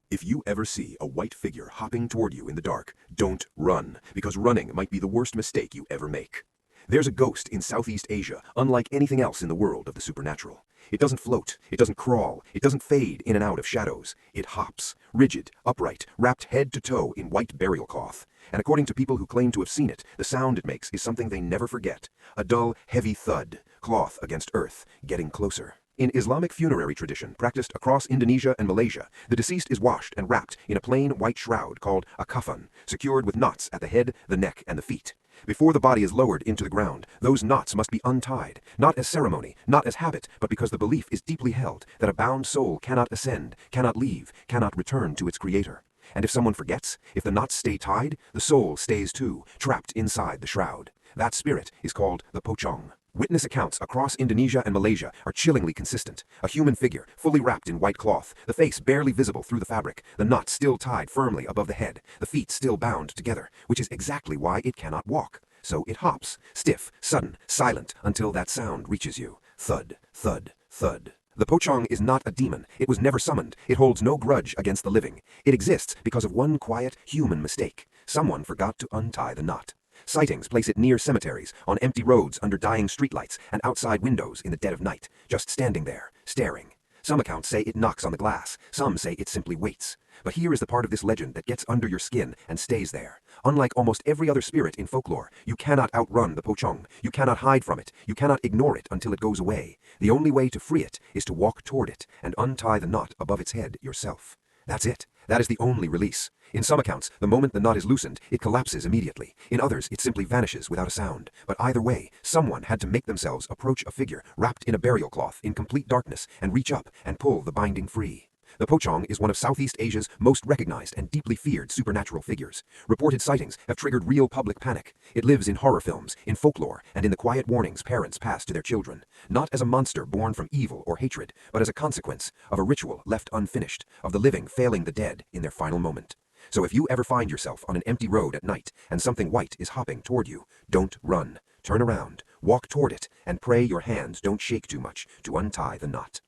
If you ever see a white figure hopping toward you in the dark, don't run, because running might be the worst mistake you ever make. There's a ghost in Southeast Asia, unlike anything else in the world of the supernatural. It doesn't float, it doesn't crawl, it doesn't fade in and out of shadows. It hops, rigid, upright, wrapped head to toe in white burial cloth. And according to people who claim to have seen it, the sound it makes is something they never forget. A dull, heavy thud, cloth against earth, getting closer. In Islamic funerary tradition practiced across Indonesia and Malaysia, the deceased is washed and wrapped in a plain white shroud called a kafan, secured with knots at the head, the neck, and the feet. Before the body is lowered into the ground, those knots must be untied, not as ceremony, not as habit, but because the belief is deeply held that a bound soul cannot ascend, cannot leave, cannot return to its creator. And if someone forgets, if the knots stay tied, the soul stays too, trapped inside the shroud. That spirit is called the Pocong. Witness accounts across Indonesia and Malaysia are chillingly consistent. A human figure, fully wrapped in white cloth, the face barely visible through the fabric, the knot still tied firmly above the head, the feet still bound together, which is exactly why it cannot walk. So it hops, stiff, sudden, silent, until that sound reaches you. Thud, thud, thud. The Pocong is not a demon. It was never summoned. It holds no grudge against the living. It exists because of one quiet, human mistake. Someone forgot to untie the knot. Sightings place it near cemeteries, on empty roads under dying streetlights, and outside windows in the dead of night, just standing there, staring. Some accounts say it knocks on the glass, some say it simply waits. But here is the part of this legend that gets under your skin and stays there. Unlike almost every other spirit in folklore, you cannot outrun the Pocong, you cannot hide from it, you cannot ignore it until it goes away. The only way to free it is to walk toward it and untie the knot above its head yourself. That's it. That is the only release. In some accounts, the moment the knot is loosened, it collapses immediately. In others, it simply vanishes without a sound. But either way, someone had to make themselves approach a figure wrapped in a burial cloth in complete darkness and reach up and pull the binding free. The Pocong is one of Southeast Asia's most recognized and deeply feared supernatural figures. Reported sightings have triggered real public panic. It lives in horror films, in folklore, and in the quiet warnings parents pass to their children. Not as a monster born from evil or hatred, but as a consequence of a ritual left unfinished, of the living failing the dead in their final moment. So if you ever find yourself on an empty road at night and something white is hopping toward you, don't run. Turn around, walk toward it, and pray your hands don't shake too much to untie the knot.